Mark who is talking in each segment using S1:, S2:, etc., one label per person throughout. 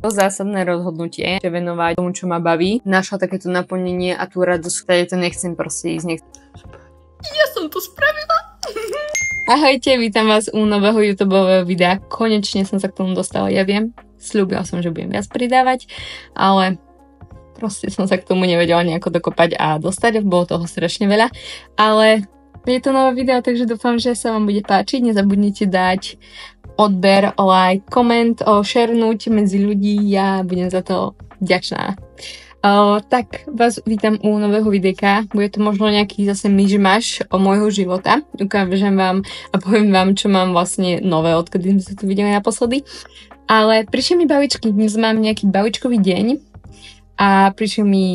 S1: To zásadné rozhodnutie, že venovať tomu, čo ma baví, našla takéto naplnenie a tú radosť, ktoré to nechcem proste ísť. Ja som to spravila. Ahojte, vítam vás u nového YouTubeového videa. Konečne som sa k tomu dostala, ja viem. Sľúbila som, že budem viac pridávať, ale proste som sa k tomu nevedela nejako dokopať a dostať. Bolo toho strašne veľa, ale je to nové video, takže dúfam, že sa vám bude páčiť. Nezabudnite dať odber, like, koment, šernúť medzi ľudí. Ja budem za to vďačná. Tak vás vítam u nového videa. Bude to možno nejaký zase myšmaš o môjho života. Ukážem vám a poviem vám, čo mám vlastne nové, odkedy sme sa tu videli naposledy. Ale prišli mi bavičky. Dnes mám nejaký bavičkový deň a prišli mi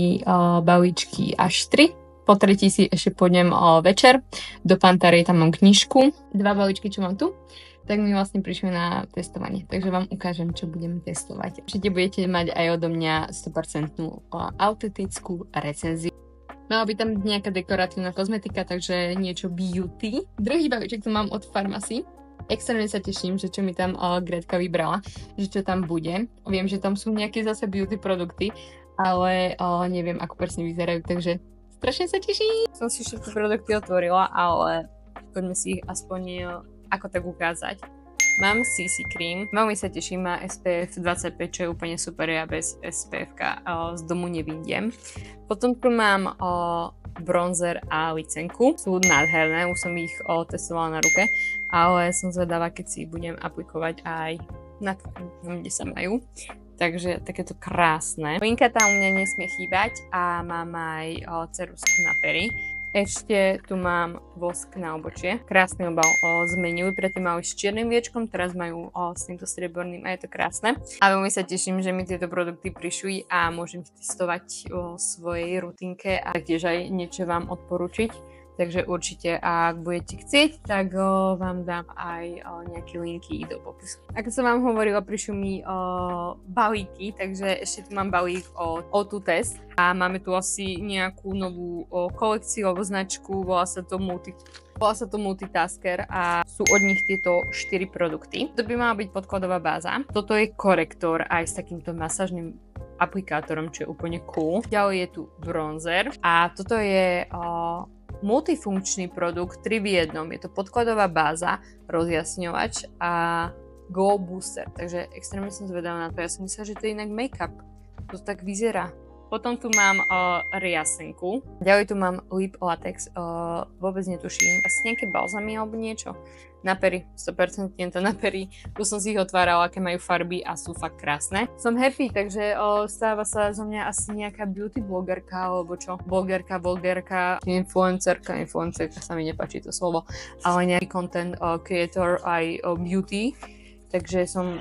S1: bavičky až 3. Po tretí si ešte pôjdem večer. Do Pantary tam mám knižku. 2 bavičky, čo mám tu, tak mi vlastne prišli na testovanie. Takže vám ukážem, čo budeme testovať. Určite budete mať aj odo mňa 100% autentickú recenziu. Mala by tam nejaká dekoratívna kozmetika, takže niečo beauty. Druhý balíček tu mám od Farmacy. Extrémne sa teším, že čo mi tam Gretka vybrala, že čo tam bude. Viem, že tam sú nejaké zase beauty produkty, ale neviem, ako presne vyzerajú, takže strašne sa teším. Som si všetky produkty otvorila, ale poďme si ich aspoň ako tak ukázať. Mám CC Cream, veľmi sa teším, má SPF 25, čo je úplne super, ja bez SPF-ka z domu nevyjdem. Potom tu mám bronzer a licenku, sú nádherné, už som ich testovala na ruke, ale som zvedavá, keď si ich budem aplikovať aj na tvár, kde sa majú. Takže takéto krásne. Linka tam u mňa nesmie chýbať a mám aj ceruzku na pery. Ešte tu mám vosk na obočie. Krásny obal zmenili, predtým mali s čiernym viečkom, teraz majú s týmto strieborným a je to krásne. A veľmi sa teším, že mi tieto produkty prišli a môžem ich testovať o svojej rutinke a taktiež aj niečo vám odporučiť. Takže určite, ak budete chcieť, tak vám dám aj nejaké linky do popisu. Ako som vám hovorila, prišli mi balíky, takže ešte tu mám balík od O2 Test a máme tu asi nejakú novú kolekciu alebo značku, volá sa to Multitasker a sú od nich tieto 4 produkty. To by mala byť podkladová báza. Toto je korektor aj s takýmto masážnym aplikátorom, čo je úplne cool. Ďalej je tu bronzer a toto je multifunkčný produkt 3 v 1. Je to podkladová báza, rozjasňovač a glow booster. Takže extrémne som zvedavá na to. Ja som myslela, že to je inak make-up. To tak vyzerá. Potom tu mám riasenku. Ďalej tu mám lip latex. Vôbec netuším. Asi nejaké balzamy alebo niečo. Na pery. 100% to na pery. Tu som si ich otvárala, aké majú farby a sú fakt krásne. Som happy, takže stáva sa zo mňa asi nejaká beauty blogerka alebo čo. Blogerka, influencerka sa mi nepáči to slovo, ale nejaký content creator aj beauty. Takže som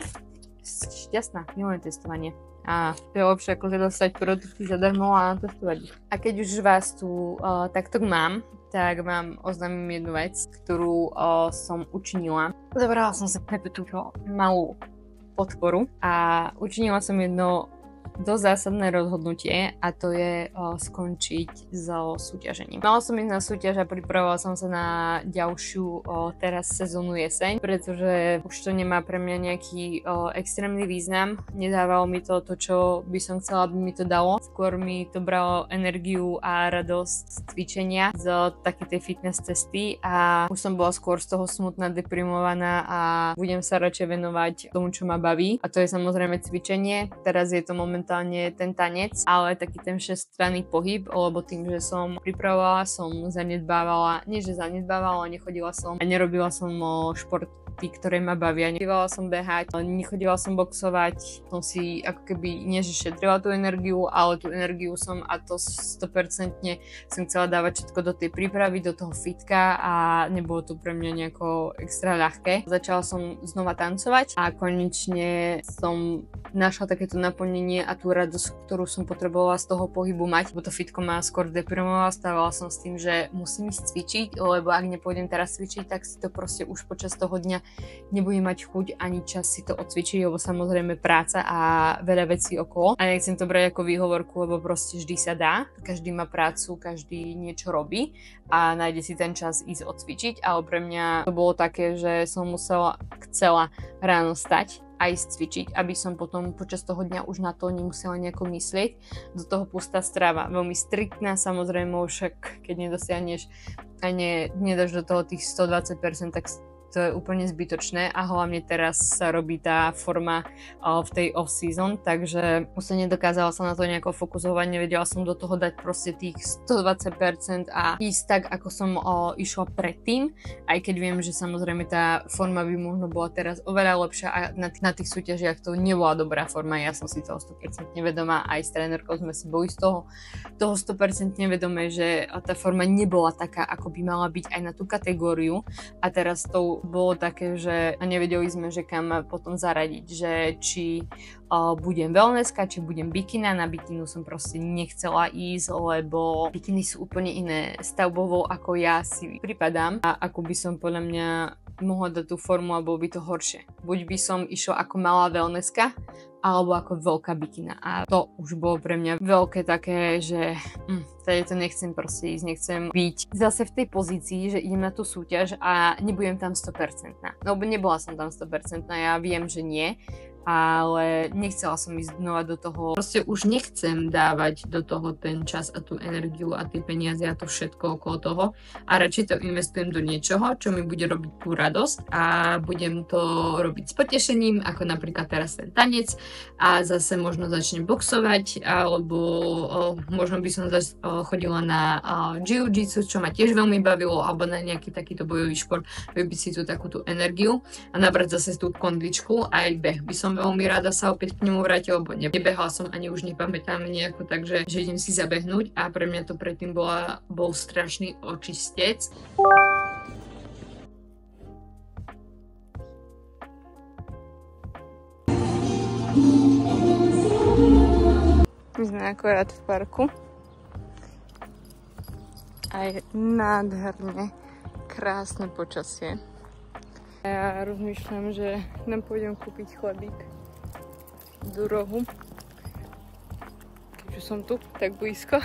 S1: šťastná. Milujem testovanie. A to je lepšie ako dostať produkty zadarmo a testovať ich. A keď už vás tu takto mám, tak vám oznámim jednu vec, ktorú som učinila. Zobrala som sa túto malú podporu a učinila som jedno dosť zásadné rozhodnutie a to je skončiť so súťažením. Mala som ísť na súťaž a pripravovala som sa na ďalšiu teraz sezónu jeseň, pretože už to nemá pre mňa nejaký extrémny význam. Nedávalo mi to, čo by som chcela, aby mi to dalo. Skôr mi to bralo energiu a radosť z cvičenia, z takej tej fitness cesty a už som bola skôr z toho smutná, deprimovaná a budem sa radšej venovať tomu, čo ma baví. A to je samozrejme cvičenie. Teraz je to momentálne ten tanec, ale taký ten všestranný pohyb, lebo tým, že som pripravovala, som zanedbávala, nechodila som a nerobila som športy, ktoré ma bavia. Nechodila som behať, nechodila som boxovať, som si ako keby nie že šetrila tú energiu, ale tú energiu som a to 100% som chcela dávať všetko do tej prípravy, do toho fitka a nebolo to pre mňa nejako extra ľahké. Začala som znova tancovať a konečne som našla takéto naplnenie a tú radosť, ktorú som potrebovala z toho pohybu mať, lebo to fitko ma skôr deprimovala, stávala som s tým, že musím ísť cvičiť, lebo ak nepôjdem teraz cvičiť, tak si to proste už počas toho dňa nebudem mať chuť ani čas si to odcvičiť, lebo samozrejme práca a veľa vecí okolo. A nechcem to brať ako výhovorku, lebo proste vždy sa dá, každý má prácu, každý niečo robí a nájde si ten čas ísť odcvičiť, ale pre mňa to bolo také, že som chcela ráno stať aj cvičiť, aby som potom počas toho dňa už na to nemusela nejako myslieť. Do toho pustá strava, veľmi striktná, samozrejme, však keď nedosiahneš a nedáš do toho tých 120%, tak to je úplne zbytočné a hlavne teraz sa robí tá forma v tej off-season, takže už sa nedokázala sa na to nejako fokusovať, nevedela som do toho dať proste tých 120% a ísť tak, ako som išla predtým, aj keď viem, že samozrejme tá forma by možno bola teraz oveľa lepšia a na tých súťažiach to nebola dobrá forma, ja som si toho 100% vedomá, aj s trénerkou sme si boli z toho 100% vedomé, že tá forma nebola taká, ako by mala byť aj na tú kategóriu a teraz to bolo také, že nevedeli sme, že kam potom zaradiť, že či budem wellnesska, či budem bikina. Na bikinu som proste nechcela ísť, lebo bikiny sú úplne iné stavbovo, ako ja si pripadám a ako by som podľa mňa mohla dať tú formu a bolo by to horšie. Buď by som išla ako malá wellnesska, alebo ako veľká bikina. A to už bolo pre mňa veľké také, že tady to nechcem proste ísť, nechcem byť zase v tej pozícii, že idem na tú súťaž a nebudem tam 100%. No, nebola som tam 100%, ja viem, že nie, ale nechcela som ísť znova do toho. Proste už nechcem dávať do toho ten čas a tú energiu a tie peniaze a to všetko okolo toho a radšej to investujem do niečoho, čo mi bude robiť tú radosť a budem to robiť s potešením, ako napríklad teraz ten tanec a zase možno začnem boxovať alebo možno by som zase chodila na jiu-jitsu, čo ma tiež veľmi bavilo, alebo na nejaký takýto bojový šport, vybiť si tú takú tú energiu a nabrať zase tú kondičku a aj beh by som veľmi rada sa opäť k nemu vrátil, lebo nebehala som ani už nepamätám nejako, takže že idem si zabehnúť a pre mňa to predtým bol strašný očistec. My sme akorát v parku a je nádherne krásne počasie. Ja rozmýšľam, že nám pôjdem kúpiť chlebík do rohu. Keďže som tu tak blízko.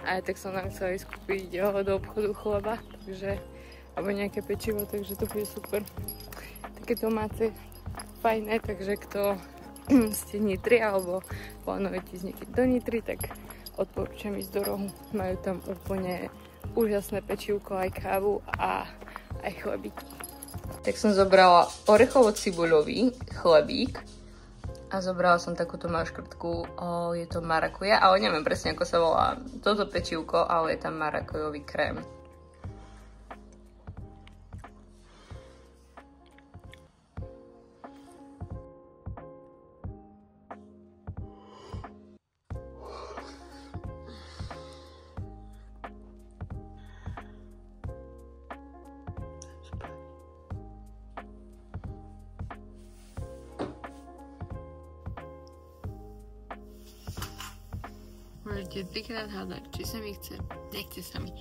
S1: A tak som nám chcela ísť kúpiť do obchodu chleba. Takže, alebo nejaké pečivo, takže to bude super. Také domáce, fajné, takže kto ste Nitry alebo plánujete ísť niekedy do Nitry, tak odporúčam ísť do rohu. Majú tam úplne úžasné pečivko, aj kávu a aj chlebíky. Tak som zobrala orechovo-cibuľový chlebík a zobrala som takúto maškrtku, je to marakuja, ale neviem presne ako sa volá toto pečivko, ale je tam marakujový krém. Môžete trikrát hádať, či sa mi chce, nechce sa mi.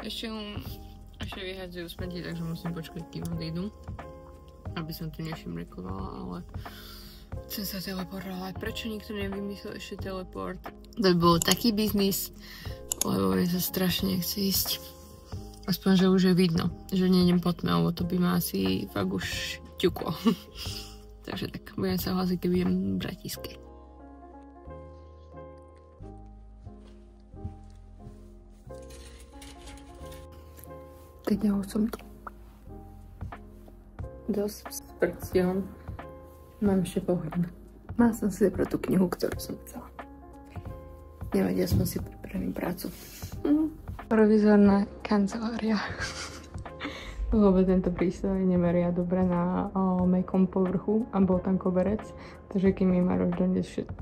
S1: Ešte vyhádzajú smeti, takže musím počkať, kým odídu. Aby som tu nešimrikovala, ale chcem sa teleportovať. Prečo nikto nevymyslel ešte teleport? To by bol taký biznis, lebo mi sa strašne nechce ísť. Aspoň, že už je vidno, že nejdem po tme, lebo to by ma asi fakt už ťuklo. Takže tak, budem sa hlásiť, keď budem v Bratiske. Tak ja som tu. Dosť s prstiom. Mám ešte pohľad. Mala som si pre tú knihu, ktorú som chcela. Nevadí, aspoň si pripravím prácu. Provizorná kancelária. Lebo tento prístroj nemeria dobre na mäkkom povrchu a bol tam koberec. Takže keď mi Maroš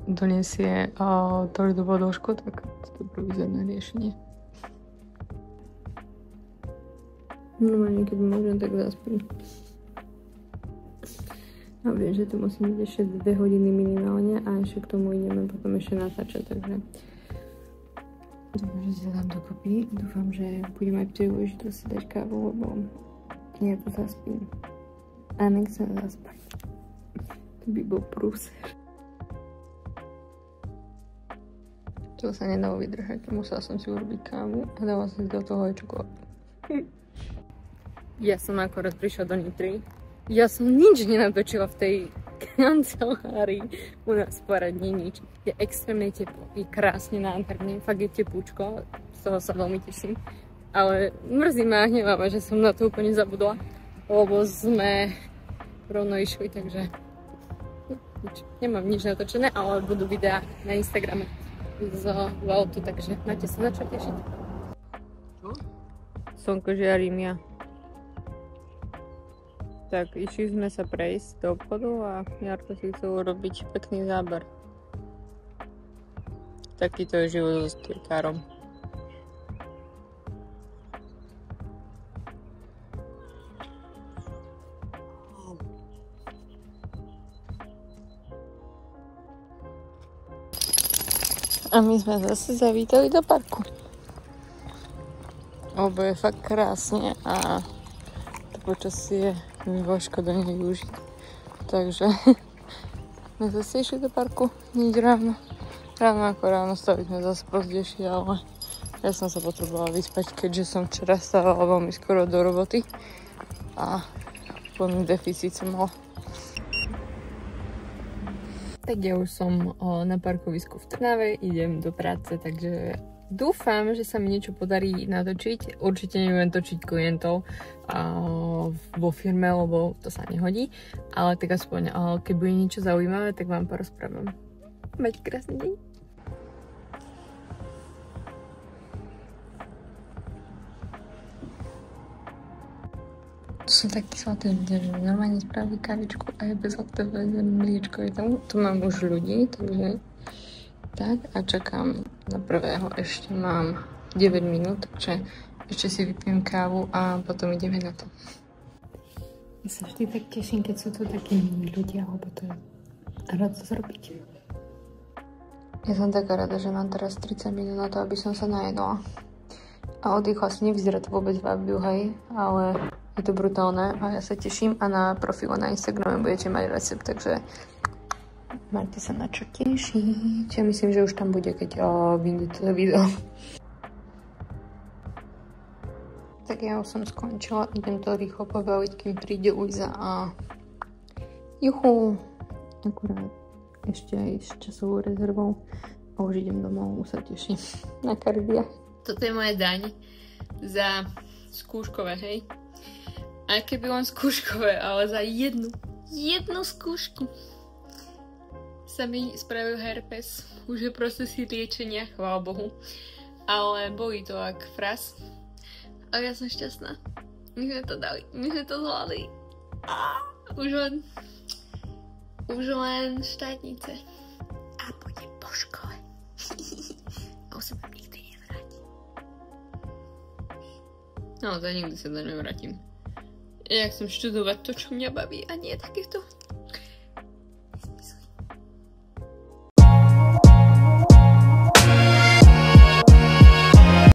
S1: donesie torzu dĺžku, tak to je provizorné riešenie. Normálne, keď môžem, tak zaspím. No viem, že tu musím byť ešte 2 hodiny minimálne a ešte k tomu ideme potom ešte natáčať, takže dúfam, že si dám dokopy. Dúfam, že budem aj príležitosť si dať kávu, lebo ja to zaspím. A nechcem zaspať. To by bol prúser. To sa nedalo vydržať. Musela som si urobiť kávu a dala som si do toho aj čokoládu. Ja som akorát prišla do Nitry. Ja som nič nenatočila v tej kancelárii u nás poradní nič. Je extrémne teplo, je krásne nádherné, fakt je teplúčko, z toho sa veľmi teším. Ale mrzí ma a hnevá ma, že som na to úplne zabudla, lebo sme rovno išli, takže nemám nič natočené, ale budú videá na Instagrame z Valtu, takže máte sa na čo tešiť. Slnko žiarím ja. Tak, išli sme sa prejsť do obchodu a Jarko si chcel urobiť pekný záber. Takýto je život so streetkárom. A my sme zase zavítali do parku. Lebo je fakt krásne a to počasie mi bolo škoda nevyužiť. Takže sme zase išli do parku hneď ráno. Ráno stali sme zase pozdejšie, ale ja som sa potrebovala vyspať, keďže som včera stávala veľmi skoro do roboty a plný deficit som mala. Tak ja už som na parkovisku v Trnave, idem do práce, takže dúfam, že sa mi niečo podarí natočiť. Určite nebudem točiť klientov vo firme, lebo to sa nehodí. Ale tak aspoň, keď bude niečo zaujímavé, tak vám porozprávam. Majte krásny deň. To sú takí svatí ľudia, že normálne spraví kavičku a je bezlaktové mliečko. Tu mám už ľudí, takže tak a čakám na prvého. Ešte mám 9 minút, takže ešte si vypijem kávu a potom ideme na to. Ja sa vždy tak teším, keď sú tu takí milí ľudia, lebo to je rada zrobiť. Ja som taká rada, že mám teraz 30 minút na to, aby som sa najedla. A oddychla si, nevyzerá to vôbec vábiu, hej, ale je to brutálne a ja sa teším a na profile na Instagrame budete mať recept, takže máte sa na čo tešiť. Ja myslím, že už tam bude, keď vyjde to video. Tak ja už som skončila, idem to rýchlo pobaviť, kým príde Luisa a juchu, akurát ešte aj s časovou rezervou a už idem domov, už sa teším na Karibia. Toto je moja daň za skúškové, hej? Aj keby len skúškové, ale za jednu skúšku sa mi spravil herpes. Už je proces liečenia, chvála Bohu. Ale boli to ak fras. Ale ja som šťastná. My sme to dali, my sme to zvládli. Už len štátnice. A budem po škole. A už sa tam nikdy nevrátim. No, za nikdy sa tam nevrátim. Ja chcem študovať to, čo mňa baví a nie takéto